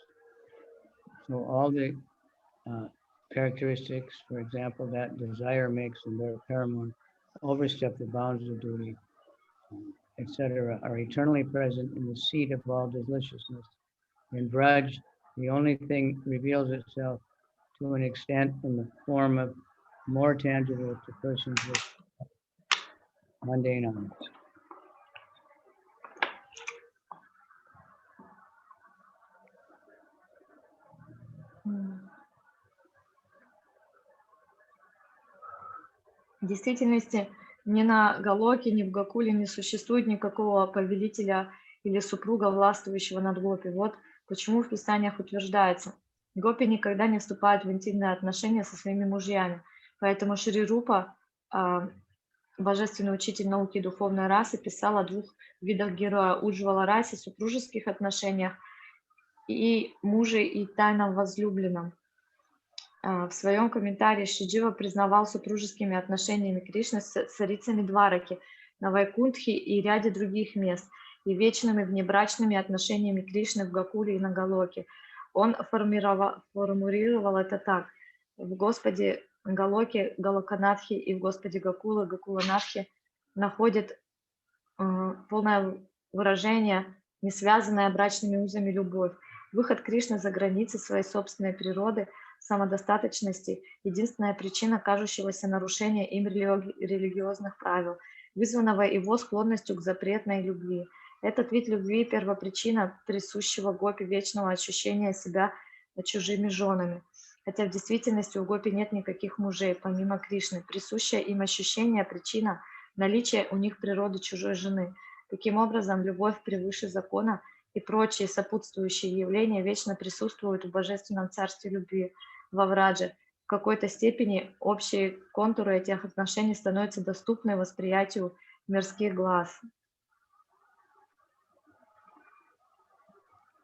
Speaker 1: So all the characteristics, for example, that desire makes them their paramour, overstep the bounds of duty, etc., are eternally present in the seat of all deliciousness. In Braj, the only thing reveals itself to an extent in the form of more tangible to persons with mundane eyes.
Speaker 2: В действительности ни на Галоке, ни в Гокуле не существует никакого повелителя или супруга, властвующего над гопи. Вот почему в Писаниях утверждается: гопи никогда не вступают в интимные отношения со своими мужьями. Поэтому Шри Рупа, божественный учитель науки духовной расы, писал о двух видах героя: Уджвала расе, супружеских отношениях, и муже и тайном возлюбленном. В своем комментарии Шри Джива признавал супружескими отношениями Кришны с царицами Двараки на Вайкунтхе и ряде других мест, и вечными внебрачными отношениями Кришны в Гокуле и на Галоке. Он формулировал это так: в Господе Галоке, Галоканатхе, и в Господе Гокула, Гокуланатхе находит полное выражение, не связанная брачными узами любовь. Выход Кришны за границы своей собственной природы, самодостаточности, единственная причина кажущегося нарушения им религиозных правил, вызванного его склонностью к запретной любви. Этот вид любви – первопричина присущего гопи вечного ощущения себя чужими женами. Хотя в действительности у гопи нет никаких мужей, помимо Кришны. Присущее им ощущение – причина наличия у них природы чужой жены. Таким образом, любовь превыше закона и прочие сопутствующие явления вечно присутствуют в Божественном Царстве любви, во Врадже. В какой-то степени общие контуры этих отношений становятся доступны восприятию мирских глаз.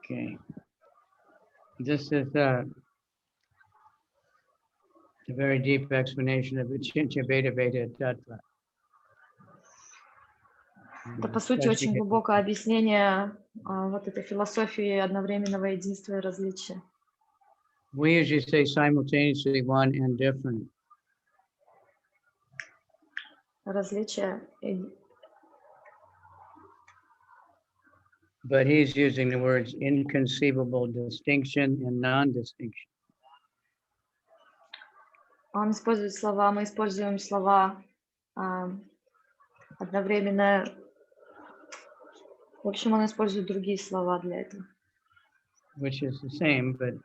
Speaker 1: Okay. This is a very deep explanation of Vichincha Veda Veda Tattva.
Speaker 2: Это, по сути, очень глубокое объяснение вот этой философии одновременного единства и различия.
Speaker 1: We usually say simultaneously one and different.
Speaker 2: Различия.
Speaker 1: But he's using the words inconceivable distinction and non-distinction.
Speaker 2: Он использует слова, мы используем слова одновременно. В общем, он использует другие слова для этого.
Speaker 1: Which is the same, but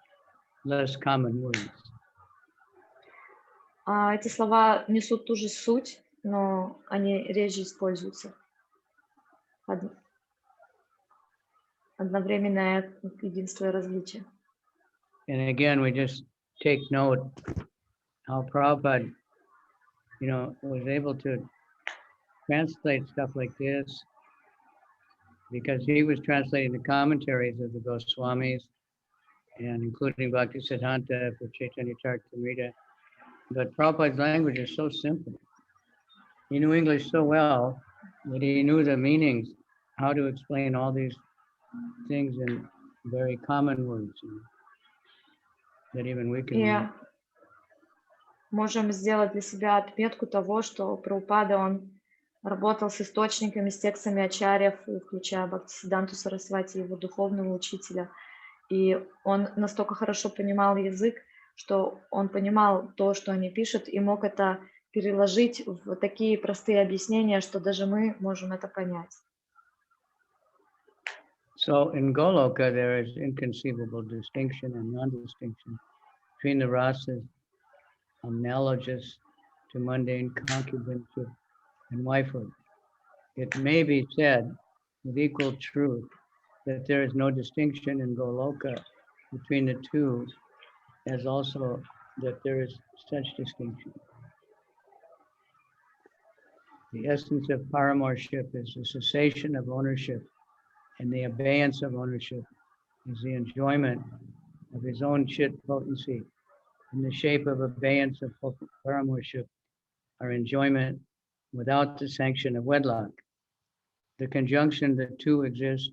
Speaker 1: less common words.
Speaker 2: Эти слова несут ту же суть, но они реже используются. Одновременное единство и различие.
Speaker 1: And again, we just take note how Prabhupada, was able to translate stuff like this because he was translating the commentaries of the Goswamis and including Bhakti Siddhanta for Chaitanya Charitamrita. But Prabhupada's language is so simple. He knew English so well that he knew the meanings, how to explain all these things in very common words, that even we can read.
Speaker 2: Можем сделать для себя отметку того, что Прабхупада, он работал с источниками, с текстами ачарьев, включая Бхактисиддханту Сарасвати, его духовного учителя. И он настолько хорошо понимал язык, что он понимал то, что они пишут, и мог это переложить в такие простые объяснения, что даже мы можем это понять.
Speaker 1: So in Goloka, there is inconceivable distinction and non-distinction between the rasas analogous to mundane concubineship and wifehood. It may be said with equal truth that there is no distinction in Goloka between the two, as also that there is such distinction. The essence of paramorship is the cessation of ownership, and the abeyance of ownership is the enjoyment of his own chit potency in the shape of abeyance of paramorship, or enjoyment without the sanction of wedlock. The conjunction the two exist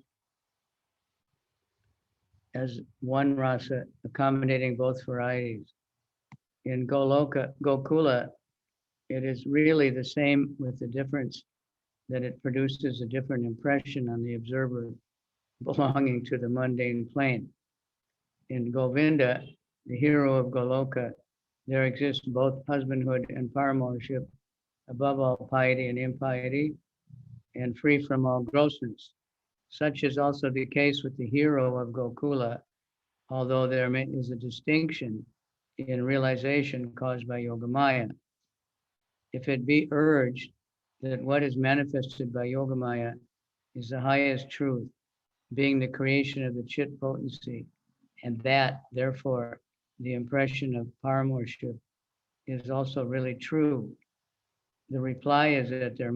Speaker 1: as one rasa accommodating both varieties. In Gokula, it is really the same with the difference that it produces a different impression on the observer belonging to the mundane plane. In Govinda, the hero of Goloka, there exists both husbandhood and paramorship, above all piety and impiety, and free from all grossness. Such is also the case with the hero of Gokula, although there is a distinction in realization caused by Yogamaya. If it be urged that what is manifested by Yogamaya is the highest truth, being the creation of the chit potency, and that, therefore, the impression of paramorship is also really true, the reply is that there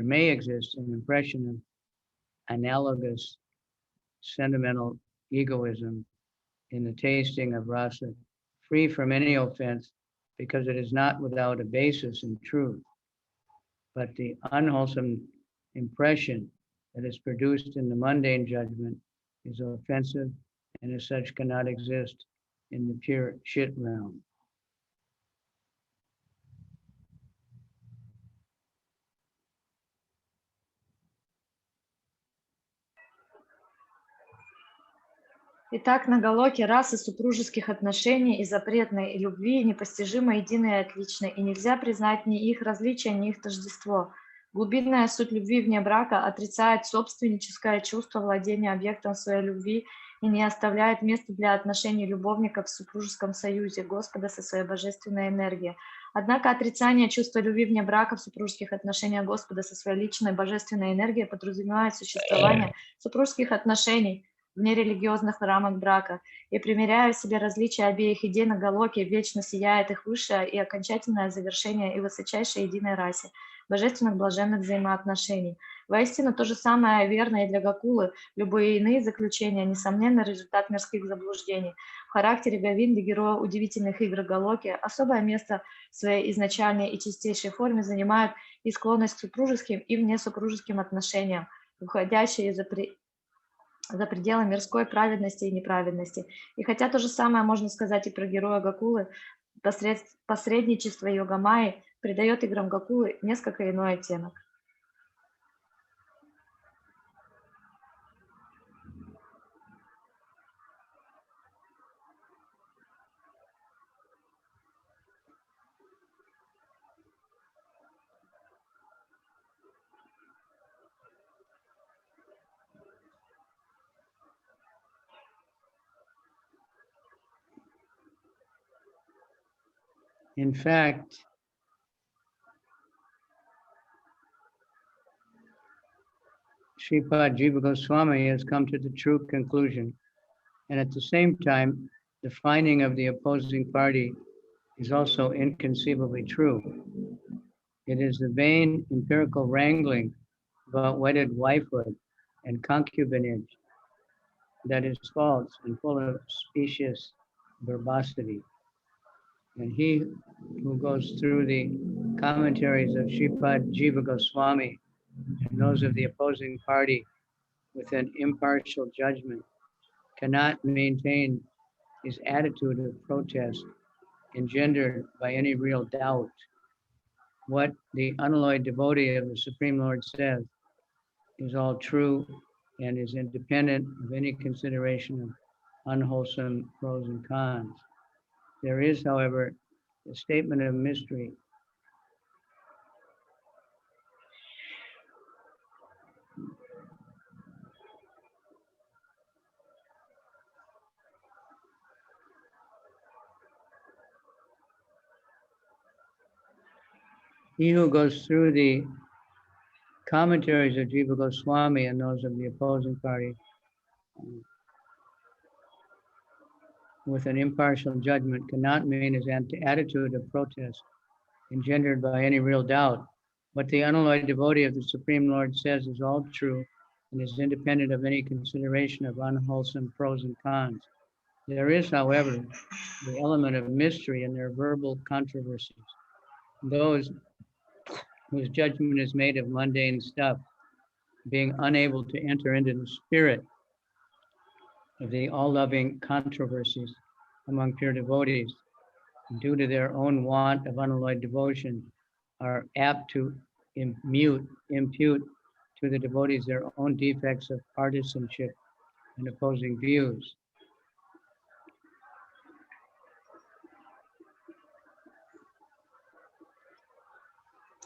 Speaker 1: may exist an impression of analogous sentimental egoism in the tasting of rasa, free from any offense, because it is not without a basis in truth. But the unwholesome impression that is produced in the mundane judgment is offensive and as such cannot exist in the pure chit realm.
Speaker 2: Итак, на Галоке расы супружеских отношений и запретной любви непостижимо едины и отличны, и нельзя признать ни их различие, ни их тождество. Глубинная суть любви вне брака отрицает собственническое чувство владения объектом своей любви и не оставляет места для отношений любовников в супружеском союзе Господа со своей божественной энергией. Однако отрицание чувства любви вне брака в супружеских отношениях Господа со своей личной божественной энергией подразумевает существование супружеских отношений вне религиозных рамок брака, и, примеряя в себе различия обеих идей на Галоке, вечно сияет их высшее и окончательное завершение и высочайшей единой расе божественных блаженных взаимоотношений. Воистину, то же самое верно и для Гокулы. Любые иные заключения, несомненно, результат мирских заблуждений. В характере Говинды, героя удивительных игр Галоки, особое место в своей изначальной и чистейшей форме занимает и склонность к супружеским и внесупружеским отношениям, выходящие за пределы мирской праведности и неправедности. И хотя то же самое можно сказать и про героя Гокулы, посредничество Йогамайи придает играм Гокулы несколько иной оттенок.
Speaker 1: In fact, Sripad Jiva Goswami has come to the true conclusion, and at the same time, the finding of the opposing party is also inconceivably true. It is the vain empirical wrangling about wedded wifehood and concubinage that is false and full of specious verbosity. And he who goes through the commentaries of Sripad Jiva Goswami and those of the opposing party with an impartial judgment cannot maintain his attitude of protest engendered by any real doubt. What the unalloyed devotee of the Supreme Lord says is all true and is independent of any consideration of unwholesome pros and cons. There is, however, a statement of mystery. He who goes through the commentaries of Jiva Goswami and those of the opposing party with an impartial judgment cannot mean his attitude of protest engendered by any real doubt. What the unalloyed devotee of the Supreme Lord says is all true and is independent of any consideration of unwholesome pros and cons. There is, however, the element of mystery in their verbal controversies. Those whose judgment is made of mundane stuff, being unable to enter into the spirit of the all-loving controversies among pure devotees, due to their own want of unalloyed devotion, are apt to impute to the devotees their own defects of partisanship and opposing views.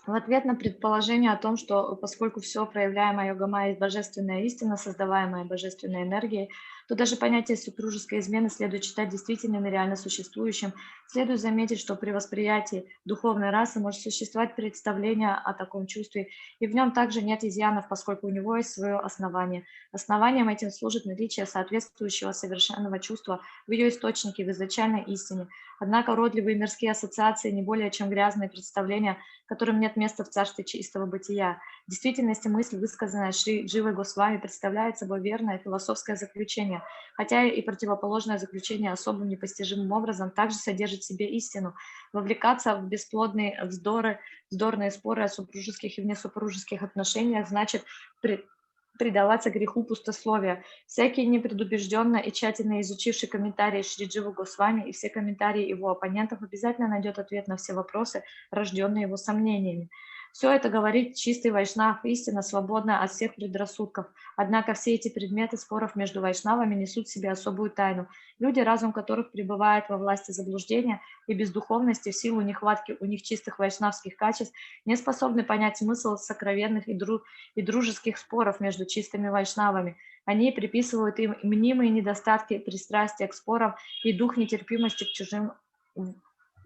Speaker 2: В ответ на предположение о том, что поскольку все проявляемое йога-майя есть божественная истина, создаваемая божественной энергией, то даже понятие супружеской измены следует считать действительным и реально существующим. Следует заметить, что при восприятии духовной расы может существовать представление о таком чувстве, и в нем также нет изъянов, поскольку у него есть свое основание. Основанием этим служит наличие соответствующего совершенного чувства в ее источнике, в изначальной истине. Однако уродливые мирские ассоциации не более чем грязные представления, которым нет места в царстве чистого бытия. В действительности мысль, высказанная Шри Дживой Госвами, представляет собой верное философское заключение, хотя и противоположное заключение особым непостижимым образом также содержит в себе истину. Вовлекаться в бесплодные вздорные споры о супружеских и внесупружеских отношениях значит предаваться греху пустословия. Всякий непредубежденно и тщательно изучивший комментарии Шри Дживы Госвами и все комментарии его оппонентов обязательно найдет ответ на все вопросы, рожденные его сомнениями. Все это говорит чистый вайшнав, истина, свободная от всех предрассудков. Однако все эти предметы споров между вайшнавами несут в себе особую тайну. Люди, разум которых пребывает во власти заблуждения и бездуховности в силу нехватки у них чистых вайшнавских качеств, не способны понять смысл сокровенных и дружеских споров между чистыми вайшнавами. Они приписывают им мнимые недостатки, пристрастия к спорам и дух нетерпимости к чужим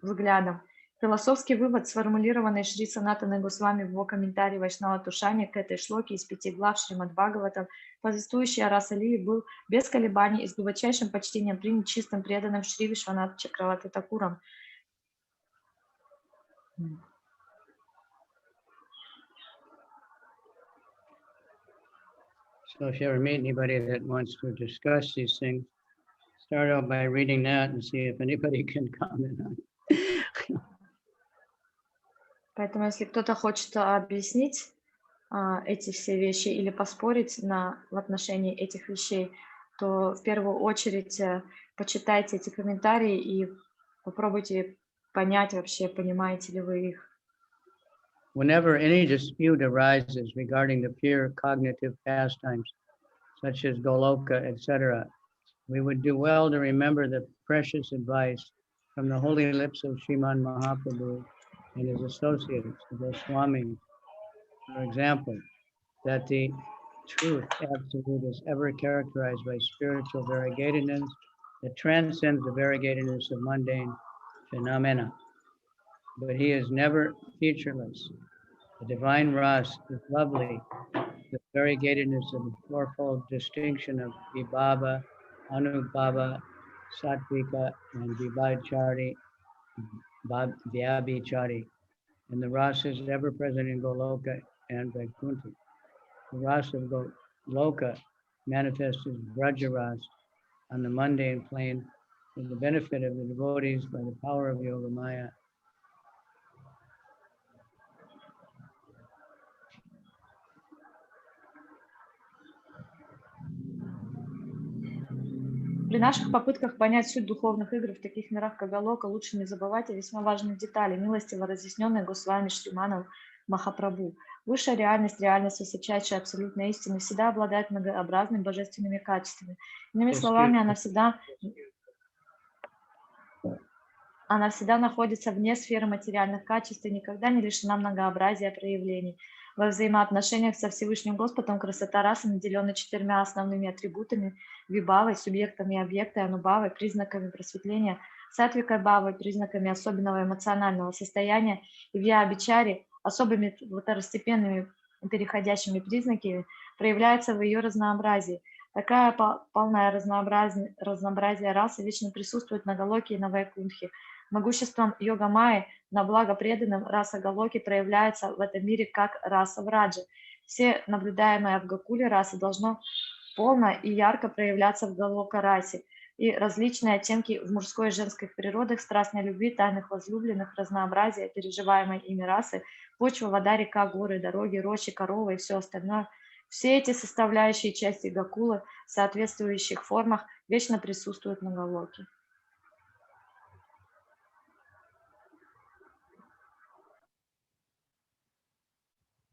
Speaker 2: взглядам. Философский вывод, сформулированный Шри Санатаной Госвами в его комментарии Вайшнава Тушани к этой шлоке из 5 глав Шримад Бхагаватам, повествующий о Раса-лиле, был без колебаний и с глубочайшим почтением принят чистым преданным Шри Вишванат Чакраварти Такуром.
Speaker 1: So if you ever meet anybody that wants to discuss these things, start out by reading that and see if anybody can comment on it.
Speaker 2: Поэтому, если кто-то хочет объяснить эти все вещи или поспорить в отношении этих вещей, то в первую очередь почитайте эти комментарии и попробуйте понять вообще, понимаете ли вы их.
Speaker 1: Whenever any dispute arises regarding the pure cognitive pastimes, such as Goloka, etc., we would do well to remember the precious advice from the holy lips of Sriman Mahaprabhu and his associates, the Goswamis. For example, that the truth absolute is ever characterized by spiritual variegatedness that transcends the variegatedness of mundane phenomena. But he is never featureless. The divine Ras is lovely, the variegatedness of the fourfold distinction of Vibhava, Anubhava, Sattvika, and Vibhachari, Vyabhichari. and the rasa is ever present in Goloka and Vaikuntha. The rasa of Goloka manifests as Braja Ras on the mundane plane for the benefit of the devotees by the power of Yoga Maya.
Speaker 2: При наших попытках понять суть духовных игр в таких мирах, как Галока, лучше не забывать о весьма важных деталях, милостиво разъясненной Госвами Шриманом Махапрабху. Высшая реальность, реальность высочайшей абсолютной истины, всегда обладает многообразными божественными качествами. Иными словами, она всегда находится вне сферы материальных качеств и никогда не лишена многообразия проявлений. Во взаимоотношениях со Всевышним Господом красота расы наделена 4 основными атрибутами: вибавой, субъектами объекта, анубавой, признаками просветления, сатвикой бавой, признаками особенного эмоционального состояния, и вья-абичари, особыми второстепенными переходящими признаками, проявляется в ее разнообразии. Такая полное разнообразие расы вечно присутствует на Галоке и на Вайкунтхе. Могуществом йога Майи на благо преданным раса Галоки проявляется в этом мире как раса Враджи. Все наблюдаемые в Гакуле расы должно полно и ярко проявляться в Галока расе. И различные оттенки в мужской и женской природах, страстной любви, тайных возлюбленных, разнообразие переживаемой ими расы, почва, вода, река, горы, дороги, рощи, коровы и все остальное. Все эти составляющие части Гакулы в соответствующих формах вечно присутствуют на Галоке.